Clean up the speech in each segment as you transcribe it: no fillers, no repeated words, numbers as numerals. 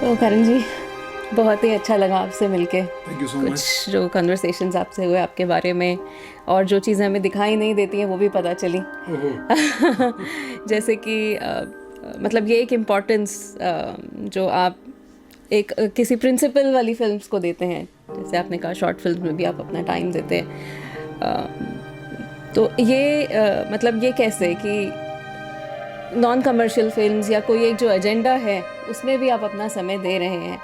तो करण जी, बहुत ही अच्छा लगा आपसे मिलके। Thank you so much. कुछ जो कन्वर्सेशंस आपसे हुए आपके बारे में, और जो चीज़ें हमें दिखाई नहीं देती हैं वो भी पता चली। जैसे कि मतलब ये एक इम्पोर्टेंस जो आप एक किसी प्रिंसिपल वाली फिल्म्स को देते हैं, जैसे आपने कहा शॉर्ट फिल्म में भी आप अपना टाइम देते हैं। तो ये मतलब ये कैसे कि नॉन कमर्शियल फिल्म्स या कोई एक जो एजेंडा है उसमें भी आप अपना समय दे रहे हैं,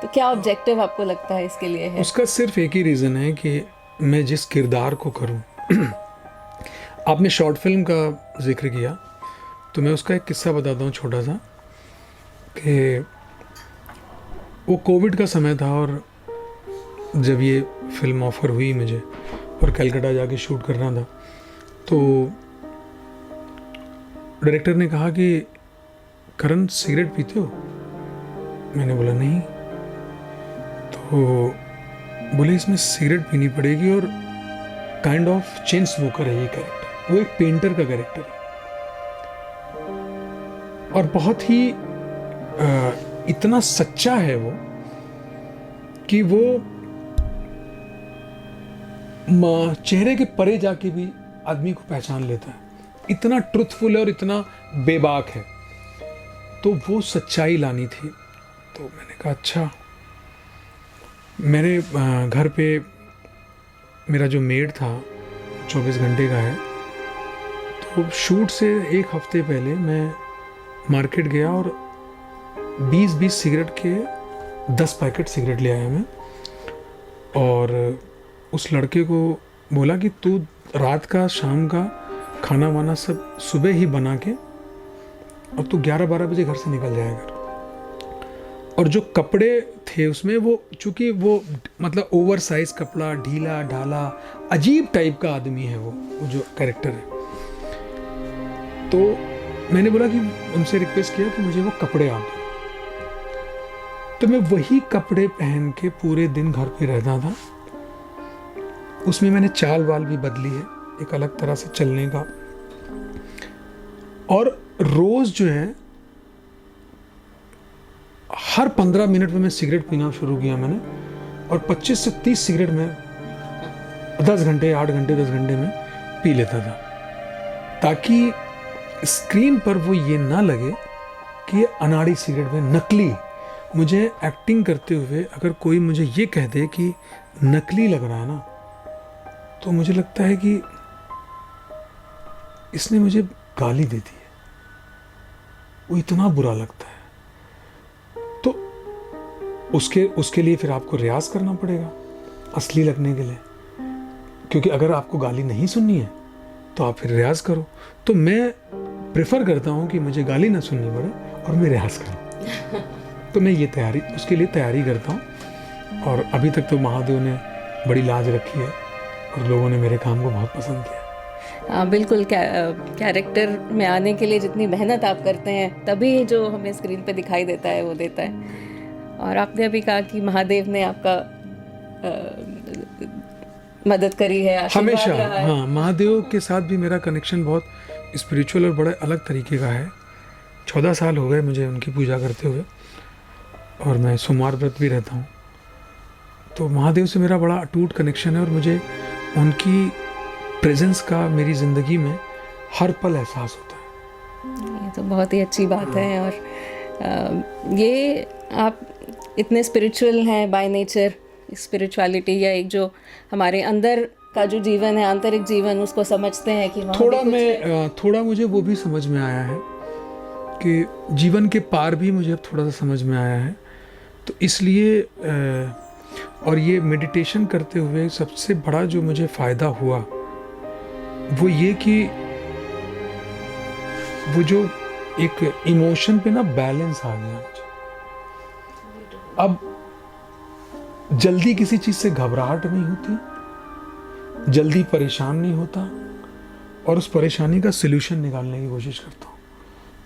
तो क्या ऑब्जेक्टिव आपको लगता है इसके लिए है? उसका सिर्फ एक ही रीज़न है कि मैं जिस किरदार को करूं। आपने शॉर्ट फिल्म का जिक्र किया तो मैं उसका एक किस्सा बताता हूँ छोटा सा, कि वो कोविड का समय था और जब ये फिल्म ऑफ़र हुई मुझे और कलकत्ता जाके शूट करना था, तो डायरेक्टर ने कहा कि करण सिगरेट पीते हो? मैंने बोला नहीं। तो बोले इसमें सिगरेट पीनी पड़ेगी और काइंड ऑफ चेन स्मोकर है ये कैरेक्टर। वो एक पेंटर का कैरेक्टर है और बहुत ही इतना सच्चा है वो कि वो चेहरे के परे जाके भी आदमी को पहचान लेता है। इतना ट्रुथफुल है और इतना बेबाक है। तो वो सच्चाई लानी थी। तो मैंने कहा अच्छा। मेरे घर पे मेरा जो मेड था 24 घंटे का है, तो शूट से एक हफ्ते पहले मैं मार्केट गया और 20-20 सिगरेट के 10 पैकेट सिगरेट ले आया मैं, और उस लड़के को बोला कि तू रात का शाम का खाना वाना सब सुबह ही बना के अब तू 11-12 बजे घर से निकल जाएगा। और जो कपड़े थे उसमें वो चूँकि वो मतलब ओवर साइज कपड़ा, ढीला ढाला, अजीब टाइप का आदमी है वो जो कैरेक्टर है। तो मैंने बोला कि उनसे रिक्वेस्ट किया कि मुझे वो कपड़े आ दो। तो मैं वही कपड़े पहन के पूरे दिन घर पे रहता था। उसमें मैंने चाल वाल भी बदली है, एक अलग तरह से चलने का। और रोज जो है हर 15 मिनट में मैं सिगरेट पीना शुरू किया मैंने, और 25 से 30 सिगरेट में 10 घंटे 8 घंटे 10 घंटे में पी लेता था, ताकि स्क्रीन पर वो ये ना लगे कि ये अनाड़ी सिगरेट में नकली। मुझे एक्टिंग करते हुए अगर कोई मुझे ये कह दे कि नकली लग रहा है ना, तो मुझे लगता है कि इसने मुझे गाली दे दी है, वो इतना बुरा लगता है। तो उसके लिए फिर आपको रियाज करना पड़ेगा असली लगने के लिए, क्योंकि अगर आपको गाली नहीं सुननी है तो आप फिर रियाज करो। तो मैं प्रेफर करता हूँ कि मुझे गाली ना सुननी पड़े और मैं रियाज करूँ। तो मैं ये उसके लिए तैयारी करता हूँ। और अभी तक तो महादेव ने बड़ी लाज रखी है और लोगों ने मेरे काम को बहुत पसंद किया। हाँ बिल्कुल, कैरेक्टर में आने के लिए जितनी मेहनत आप करते हैं तभी जो हमें स्क्रीन पे दिखाई देता है वो देता है। और आपने अभी कहा कि महादेव ने आपका मदद करी है, हमेशा। हाँ, महादेव के साथ भी मेरा कनेक्शन बहुत स्पिरिचुअल और बड़ा अलग तरीके का है। 14 साल हो गए मुझे उनकी पूजा करते हुए, और मैं सोमवार व्रत भी रहता हूँ। तो महादेव से मेरा बड़ा अटूट कनेक्शन है और मुझे उनकी प्रेजेंस का मेरी ज़िंदगी में हर पल एहसास होता है। ये तो बहुत ही अच्छी बात है। और ये आप इतने स्पिरिचुअल हैं बाय नेचर, स्पिरिचुअलिटी या एक जो हमारे अंदर का जो जीवन है, आंतरिक जीवन, उसको समझते हैं कि थोड़ा मुझे वो भी समझ में आया है कि जीवन के पार भी मुझे अब थोड़ा सा समझ में आया है। तो इसलिए और ये मेडिटेशन करते हुए सबसे बड़ा जो मुझे फ़ायदा हुआ वो ये कि वो जो एक इमोशन पे ना बैलेंस आ गया मुझे। अब जल्दी किसी चीज़ से घबराहट नहीं होती, जल्दी परेशान नहीं होता, और उस परेशानी का सलूशन निकालने की कोशिश करता हूँ।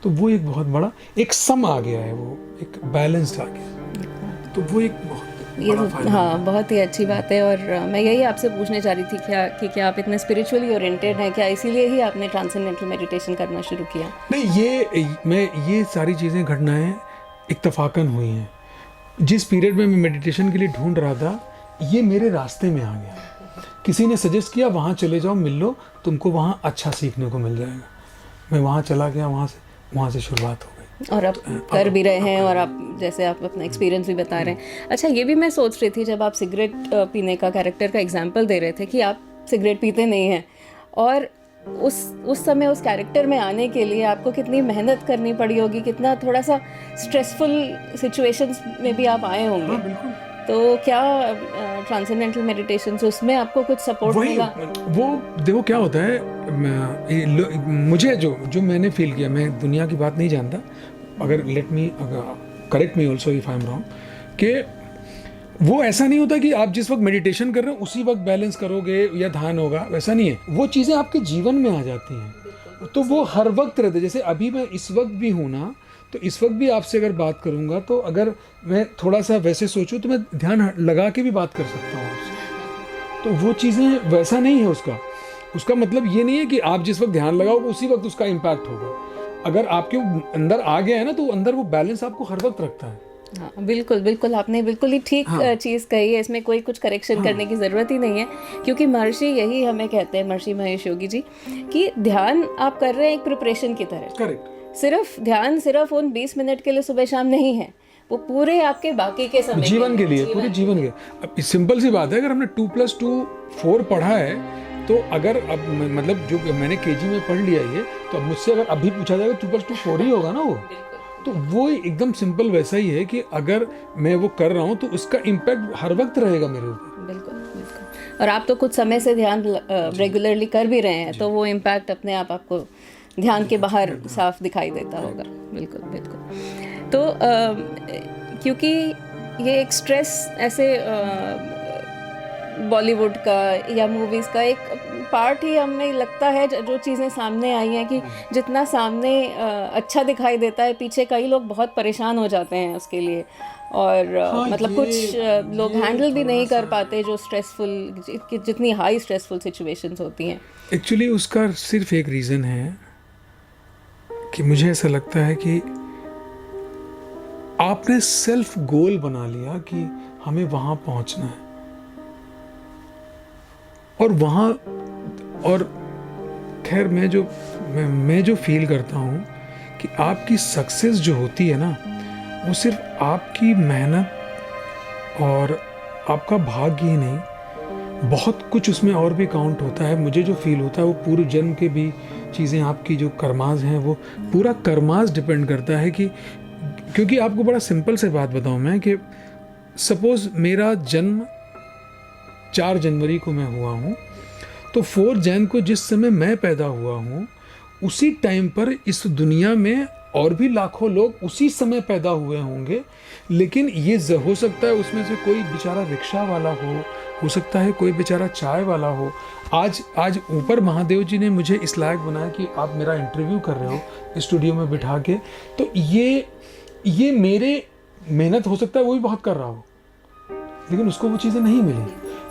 तो वो एक बहुत बड़ा एक सम आ गया है, वो एक बैलेंस्ड आ गया। तो वो एक बहुत ये तो हाँ बहुत ही अच्छी बात है। और मैं यही आपसे पूछने चाह रही थी क्या आप इतने स्पिरिचुअली ओरिएंटेड हैं, क्या इसीलिए ही आपने ट्रांसेंडेंटल मेडिटेशन करना शुरू किया? नहीं, ये सारी चीज़ें घटनाएं इत्तफाकन हुई हैं। जिस पीरियड में मैं मेडिटेशन के लिए ढूंढ रहा था, ये मेरे रास्ते में आ गया। किसी ने सजेस्ट किया वहाँ चले जाओ, मिल लो, तुमको वहाँ अच्छा सीखने को मिल जाएगा। मैं वहाँ चला गया, वहाँ से शुरुआत हो गई। और आप कर भी रहे हैं, और आप जैसे आप अपना एक्सपीरियंस भी बता रहे हैं। अच्छा, ये भी मैं सोच रही थी जब आप सिगरेट पीने का कैरेक्टर का एग्जांपल दे रहे थे कि आप सिगरेट पीते नहीं हैं, और उस समय उस कैरेक्टर में आने के लिए आपको कितनी मेहनत करनी पड़ी होगी, कितना थोड़ा सा स्ट्रेसफुल सिचुएशंस में भी आप आए होंगे। हाँ, बिल्कुल। तो क्या ट्रांसेंडेंटल मेडिटेशन से उसमें आपको कुछ सपोर्ट मिला? वो देखो क्या होता है, मुझे जो मैंने फील किया, मैं दुनिया की बात नहीं जानता, अगर correct me also if I am wrong, कि वो ऐसा नहीं होता कि आप जिस वक्त मेडिटेशन कर रहे हो उसी वक्त बैलेंस करोगे या ध्यान होगा, वैसा नहीं है। वो चीज़ें आपके जीवन में आ जाती हैं, तो वो हर वक्त रहते। जैसे अभी मैं इस वक्त भी हूँ ना, तो इस वक्त भी आपसे अगर बात करूँगा, तो अगर मैं थोड़ा सा वैसे सोचूं तो मैं ध्यान लगा के भी बात कर सकता हूँ आपसे। तो वो चीज़ें वैसा नहीं है। उसका मतलब ये नहीं है कि आप जिस वक्त ध्यान लगाओगे उसी वक्त उसका इम्पैक्ट होगा। अगर आपके अंदर आ गया है ना, तो अंदर वो बैलेंस आपको हर वक्त रखता है। हाँ, बिल्कुल आपने बिल्कुल ही ठीक चीज़ कही है। इसमें कोई कुछ करेक्शन करने की ज़रूरत ही नहीं है, क्योंकि महर्षि यही हमें कहते हैं, महर्षि महेश योगी जी, कि ध्यान आप कर रहे हैं एक प्रिपरेशन की तरह। करेक्ट। सिर्फ उन 20 मिनट के लिए सुबह शाम नहीं है, वो पूरे आपके बाकी के समय जीवन के लिए, पूरे जीवन के। अब सिंपल सी बात है, अगर हमने 2+2 4 पढ़ा है, तो अगर अब मतलब जो मैंने केजी में पढ़ लिया ये, तो अब मुझसे अगर अभी पूछा जाएगा 2+2 4 ही होगा ना वो। तो वो एकदम सिंपल वैसा ही है कि अगर मैं वो कर रहा हूँ तो उसका इम्पैक्ट हर वक्त रहेगा मेरे ऊपर। बिल्कुल। और आप तो कुछ समय से ध्यान रेगुलरली कर भी रहे हैं, तो वो इम्पैक्ट अपने आप आपको ध्यान के बाहर साफ दिखाई देता होगा। बिल्कुल। तो क्योंकि ये एक स्ट्रेस ऐसे बॉलीवुड का या मूवीज़ का एक पार्ट ही हमें लगता है, जो चीज़ें सामने आई हैं, कि जितना सामने अच्छा दिखाई देता है, पीछे कई लोग बहुत परेशान हो जाते हैं उसके लिए, और मतलब कुछ लोग हैंडल भी नहीं कर पाते जो स्ट्रेसफुल, जितनी हाई स्ट्रेसफुल सिचुएशंस होती हैं। एक्चुअली उसका सिर्फ एक रीज़न है कि मुझे ऐसा लगता है कि आपने सेल्फ गोल बना लिया कि हमें वहाँ पहुँचना है, और खैर मैं जो फील करता हूँ कि आपकी सक्सेस जो होती है ना, वो सिर्फ आपकी मेहनत और आपका भाग्य ही नहीं, बहुत कुछ उसमें और भी काउंट होता है। मुझे जो फील होता है वो पूर्व जन्म के भी चीज़ें, आपकी जो कर्माज हैं, वो पूरा कर्माज डिपेंड करता है कि, क्योंकि आपको बड़ा सिंपल से बात बताऊँ मैं, कि सपोज़ मेरा जन्म 4 जनवरी को मैं हुआ हूँ, तो 4 जैन को जिस समय मैं पैदा हुआ हूँ, उसी टाइम पर इस दुनिया में और भी लाखों लोग उसी समय पैदा हुए होंगे। लेकिन ये हो सकता है उसमें से कोई बेचारा रिक्शा वाला हो सकता है कोई बेचारा चाय वाला हो। आज ऊपर महादेव जी ने मुझे इस लायक बनाया कि आप मेरा इंटरव्यू कर रहे हो स्टूडियो में बिठा के, तो ये मेरे मेहनत हो सकता है वो भी बहुत कर रहा हो, लेकिन उसको वो चीज़ें नहीं मिली,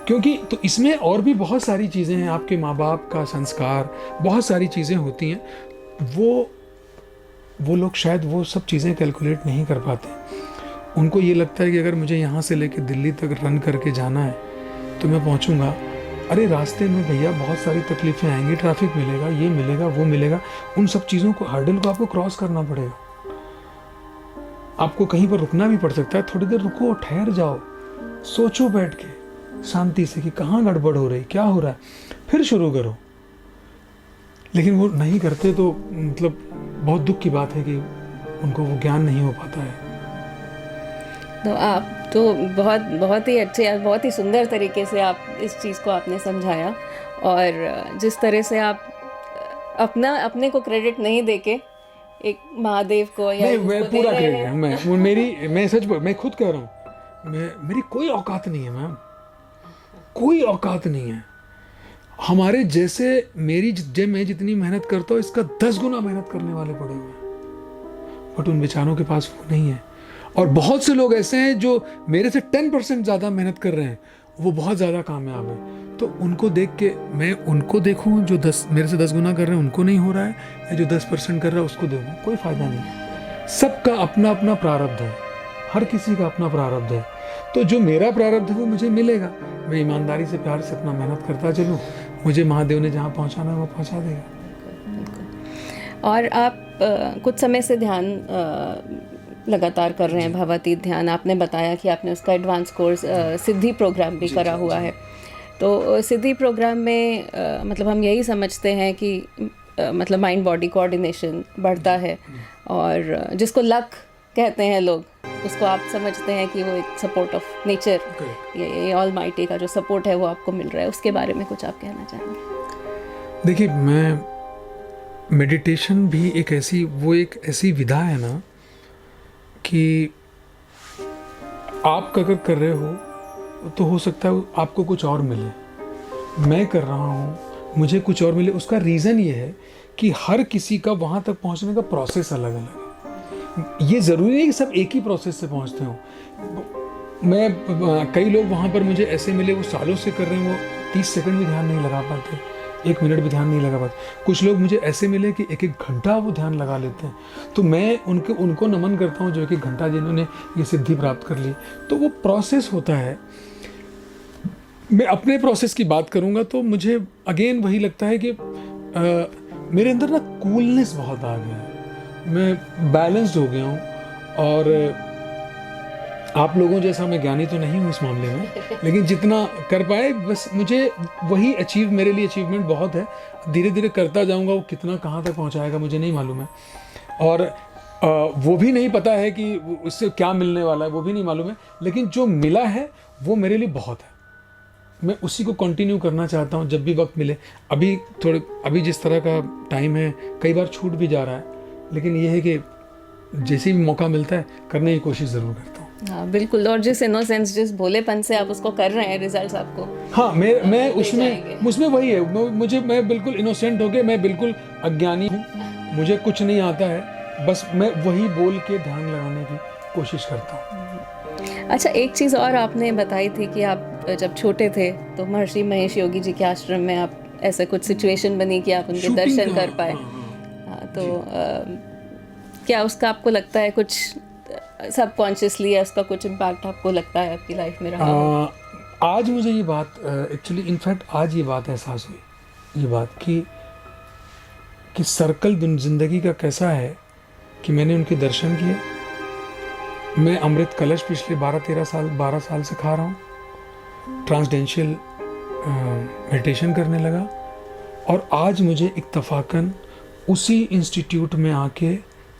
क्योंकि तो इसमें और भी बहुत सारी चीज़ें हैं, आपके माँ बाप का संस्कार, बहुत सारी चीज़ें होती हैं। वो लोग शायद वो सब चीज़ें कैलकुलेट नहीं कर पाते। उनको ये लगता है कि अगर मुझे यहाँ से लेकर दिल्ली तक रन करके जाना है तो मैं पहुँचूँगा, अरे रास्ते में भैया बहुत सारी तकलीफ़ें आएंगी, ट्रैफिक मिलेगा, ये मिलेगा, वो मिलेगा, उन सब चीज़ों को, हर्डल को आपको क्रॉस करना पड़ेगा। आपको कहीं पर रुकना भी पड़ सकता है, थोड़ी देर रुको, ठहर जाओ, सोचो बैठ के शांति से कि कहाँ गड़बड़ हो रही, क्या हो रहा है, फिर शुरू करो। लेकिन वो नहीं करते, तो मतलब बहुत दुख की बात है कि उनको वो ज्ञान नहीं हो पाता है। तो आप तो बहुत ही अच्छे, बहुत ही सुंदर तरीके से आप इस चीज़ को आपने समझाया, और जिस तरह से आप अपने को क्रेडिट नहीं देके एक महादेव को या मैं पूरा क्रेडिट, मैं सच मैं खुद कह रहा हूँ, मेरी कोई औकात नहीं है मैम, कोई औकात नहीं है। हमारे जैसे मैं जितनी मेहनत करता हूँ इसका 10 गुना मेहनत करने वाले पड़े हुए हैं, बट उन बेचारों के पास वो नहीं है। और बहुत से लोग ऐसे हैं जो मेरे से 10% ज़्यादा मेहनत कर रहे हैं, वो बहुत ज़्यादा कामयाब है। तो उनको देख के मैं उनको देखूँ जो मेरे से 10 गुना कर रहे हैं, उनको नहीं हो रहा है, या जो 10% कर रहा है उसको देखूँ, कोई फ़ायदा नहीं है। सबका अपना अपना प्रारब्ध है, हर किसी का अपना प्रारब्ध है, तो जो मेरा प्रारब्ध है वो मुझे मिलेगा। मैं ईमानदारी से प्यार से अपना मेहनत करता चलूँ, मुझे महादेव ने जहाँ पहुँचाना है वो पहुँचा देगा। और आप कुछ समय से ध्यान लगातार कर रहे हैं, भावातीत ध्यान। आपने बताया कि आपने उसका एडवांस कोर्स सिद्धि प्रोग्राम भी करा हुआ है। तो सिद्धि प्रोग्राम में मतलब हम यही समझते हैं कि मतलब माइंड बॉडी कोऑर्डिनेशन बढ़ता है, और जिसको लक कहते हैं लोग, उसको आप समझते हैं कि वो एक सपोर्ट ऑफ नेचर, ये ऑलमाइटी का जो सपोर्ट है वो आपको मिल रहा है। उसके बारे में कुछ आप कहना चाहेंगे? देखिए, मैं मेडिटेशन भी एक ऐसी विधा है ना कि आप अगर कर रहे हो तो हो सकता है आपको कुछ और मिले। मैं कर रहा हूँ, मुझे कुछ और मिले। उसका रीज़न ये है कि हर किसी का वहाँ तक पहुँचने का प्रोसेस अलग अलग है। ये ज़रूरी नहीं कि सब एक ही प्रोसेस से पहुँचते हों। कई लोग वहाँ पर मुझे ऐसे मिले, वो सालों से कर रहे हैं, वो 30 सेकंड भी ध्यान नहीं लगा पाते, 1 मिनट भी ध्यान नहीं लगा पाते। कुछ लोग मुझे ऐसे मिले कि 1-1 घंटा वो ध्यान लगा लेते हैं। तो मैं उनको नमन करता हूँ जो 1-1 घंटा जिन्होंने ये सिद्धि प्राप्त कर ली। तो वो प्रोसेस होता है। मैं अपने प्रोसेस की बात करूँगा तो मुझे अगेन वही लगता है कि मेरे अंदर ना कूलनेस बहुत आ गया है, मैं बैलेंस्ड हो गया हूँ। और आप लोगों जैसा मैं ज्ञानी तो नहीं हूँ इस मामले में, लेकिन जितना कर पाए बस मुझे वही मेरे लिए अचीवमेंट बहुत है। धीरे धीरे करता जाऊँगा, वो कितना कहाँ तक पहुँचाएगा मुझे नहीं मालूम है, और वो भी नहीं पता है कि उससे क्या मिलने वाला है, वो भी नहीं मालूम है। लेकिन जो मिला है वो मेरे लिए बहुत है। मैं उसी को कंटिन्यू करना चाहता हूँ जब भी वक्त मिले। अभी जिस तरह का टाइम है, कई बार छूट भी जा रहा है, लेकिन ये है कि जैसे भी मौका मिलता है करने की कोशिश ज़रूर करता हूँ। हाँ बिल्कुल, और जिस इनोसेंस, जिस भोलेपन से आप उसको कर रहे हैं, रिजल्ट्स आपको, हाँ, मैं उसमें वही है। मैं बिल्कुल इनोसेंट हो गया, मैं बिल्कुल अज्ञानी हूँ, मुझे कुछ नहीं आता है, बस मैं वही बोल के ध्यान लगाने की कोशिश करता हूँ। अच्छा, एक चीज़ और आपने बताई थी कि आप जब छोटे थे तो महर्षि महेश योगी जी के आश्रम में आप ऐसे कुछ सिचुएशन बनी कि आप उनके दर्शन कर पाए। हाँ, तो क्या उसका आपको लगता है कुछ सबकॉन्शियसली है, उसका कुछ इम्पैक्ट आपको लगता है आपकी लाइफ में रहा? आज मुझे ये बात एक्चुअली इनफैक्ट आज ये बात एहसास हुई, ये बात कि सर्कल ज़िंदगी का कैसा है कि मैंने उनके दर्शन किए। मैं अमृत कलश पिछले 12 साल से खा रहा हूँ, ट्रांसडेंशियल मेडिटेशन करने लगा, और आज मुझे इत्तफाकन उसी इंस्टीट्यूट में आके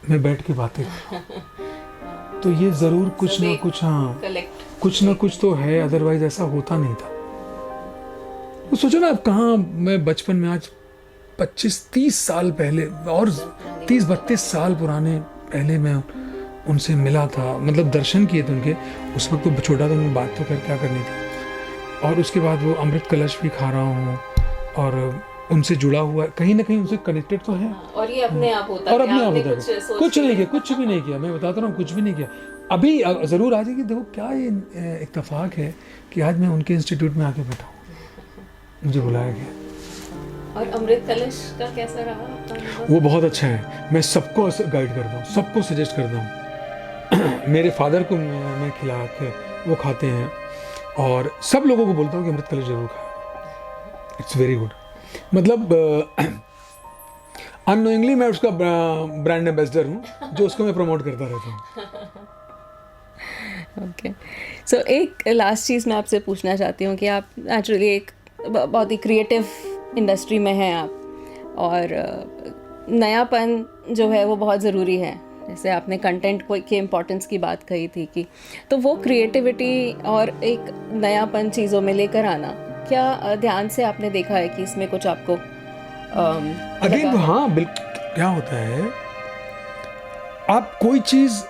मैं बैठ के बातें कर रहा हूँ। तो ये ज़रूर कुछ ना कुछ, हाँ, कुछ ना कुछ तो है, अदरवाइज ऐसा होता नहीं था। तो सोचो ना आप, कहाँ मैं बचपन में, आज 25-30 साल पहले और 30-32 साल पुराने पहले मैं उनसे मिला था, मतलब दर्शन किए थे उनके। उस वक्त तो छोटा था, मैं बात तो क्या करनी थी। और उसके बाद वो अमृत कलश भी खा रहा हूँ, और उनसे जुड़ा हुआ, कहीं ना कहीं उनसे कनेक्टेड तो है। और ये अपने आप होता है, और अपने आप होता है, कुछ नहीं किया, कुछ भी नहीं किया, मैं बताता रहा हूँ, कुछ भी नहीं किया। अभी ज़रूर आ जाएगी। देखो क्या ये इत्तेफाक है कि आज मैं उनके इंस्टीट्यूट में आके बैठा हूँ, मुझे बुलाया गया। और अमृत कलश का कैसा रहा आपका अनुभव? वो बहुत अच्छा है। मैं सबको गाइड करता हूँ, सबको सजेस्ट करता हूँ। मेरे फादर को मैं खिला के वो खाते हैं, और सब लोगों को बोलता हूँ कि अमृत कलश जरूर खाएं, इट्स वेरी गुड। मतलब अननोइंगली मैं उसका ब्रांड एम्बेसडर हूँ, जो उसको मैं प्रमोट करता रहता हूँ। ओके, सो एक लास्ट चीज़ मैं आपसे पूछना चाहती हूँ कि आप नेचुरली एक बहुत ही क्रिएटिव इंडस्ट्री में हैं आप, और नयापन जो है वो बहुत ज़रूरी है। जैसे आपने कंटेंट के इम्पोर्टेंस की बात कही थी कि, तो वो क्रिएटिविटी और एक नयापन चीज़ों में लेकर आना, क्या ध्यान से आपने देखा है कि इसमें कुछ आपको अगेन, हाँ बिल्कुल। क्या होता है, आप कोई चीज़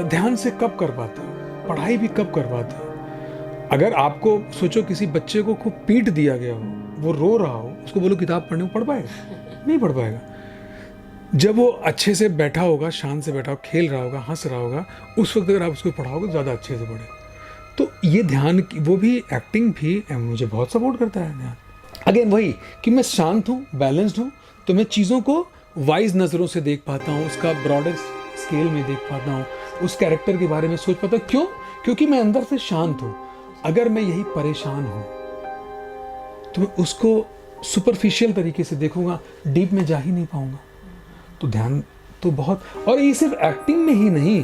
ध्यान से कब कर पाते हो, पढ़ाई भी कब कर पाते हो। अगर आपको सोचो किसी बच्चे को खूब पीट दिया गया हो, वो रो रहा हो, उसको बोलो किताब पढ़ने को, पढ़ पाएगा? नहीं पढ़ पाएगा। जब वो अच्छे से बैठा होगा, शांत से बैठा होगा, खेल रहा होगा, हंस रहा होगा, उस वक्त अगर आप उसको पढ़ाओगे तो ज़्यादा अच्छे से पढ़े। तो ये ध्यान, वो भी एक्टिंग भी मुझे बहुत सपोर्ट करता है ध्यान। अगेन वही कि मैं शांत हूँ, बैलेंस्ड हूँ, तो मैं चीज़ों को वाइज नज़रों से देख पाता हूँ, उसका ब्रॉडर स्केल में देख पाता हूँ। उस कैरेक्टर के बारे में सोच पाता। क्यों? क्योंकि मैं अंदर से शांत हूँ। अगर मैं यही परेशान हूँ तो मैं उसको सुपरफिशियल तरीके से देखूंगा, डीप में जा ही नहीं पाऊंगा। तो ध्यान तो बहुत, और ये सिर्फ एक्टिंग में ही नहीं,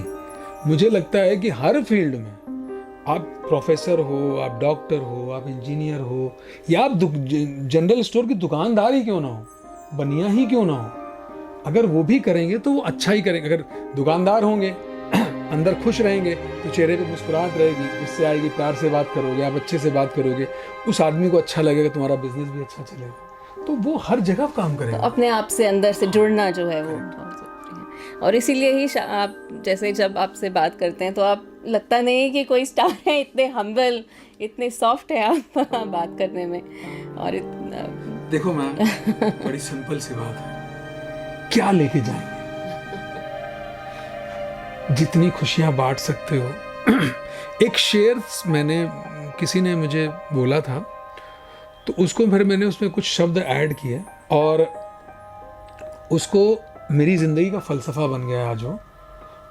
मुझे लगता है कि हर फील्ड में, आप प्रोफेसर हो, आप डॉक्टर हो, आप इंजीनियर हो, या आप जनरल स्टोर की दुकानदार ही क्यों ना हो, बनिया ही क्यों ना हो, अगर वो भी करेंगे तो वो अच्छा ही करेंगे। अगर दुकानदार होंगे, अंदर खुश रहेंगे, तो चेहरे पे मुस्कुराहट रहेगी, इससे आएगी, प्यार से बात करोगे, आप अच्छे से बात करोगे, उस आदमी को अच्छा लगेगा, तुम्हारा बिजनेस भी अच्छा चलेगा, तो वो हर जगह काम करेगा। तो अपने आप से अंदर से जुड़ना जो है वो बहुत ज़रूरी है। और इसीलिए ही आप जैसे जब आपसे बात करते हैं तो आप लगता नहीं कि कोई स्टार है, इतने हम्बल, इतने सॉफ्ट है आप बात करने में। और देखो मैम, बड़ी सिंपल सी बात है, क्या लेके जाएंगे? जितनी खुशियां बांट सकते हो। एक शेर किसी ने मुझे बोला था, तो उसको फिर मैंने उसमें कुछ शब्द ऐड किए और उसको मेरी ज़िंदगी का फ़लसफ़ा बन गया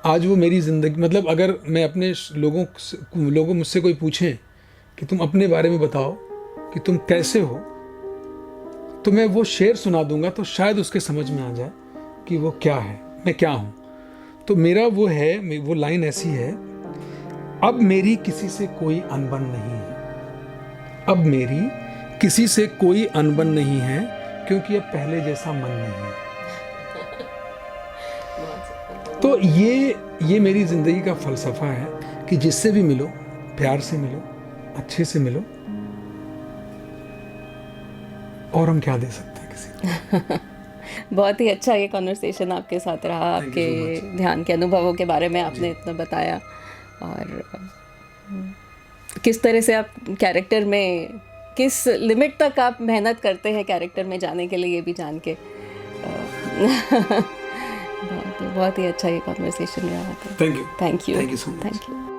आज वो मेरी ज़िंदगी, मतलब अगर मैं अपने लोगों मुझसे कोई पूछें कि तुम अपने बारे में बताओ कि तुम कैसे हो, तो मैं वो शेर सुना दूंगा तो शायद उसके समझ में आ जाए कि वो क्या है, मैं क्या हूँ। तो मेरा वो लाइन ऐसी है, अब मेरी किसी से कोई अनबन नहीं है, अब मेरी किसी से कोई अनबन नहीं है, क्योंकि अब पहले जैसा मन नहीं है। तो ये मेरी ज़िंदगी का फ़लसफ़ा है कि जिससे भी मिलो, प्यार से मिलो, अच्छे से मिलो, और हम क्या दे सकते हैं किसी को। बहुत ही अच्छा ये कॉन्वर्सेशन आपके साथ रहा, आपके ध्यान के अनुभवों के बारे में आपने इतना बताया, और किस तरह से आप कैरेक्टर में, किस लिमिट तक आप मेहनत करते हैं कैरेक्टर में जाने के लिए, ये भी जान के बहुत ही अच्छा ये कॉन्वर्सेशन रहा। Thank you so much. Thank you.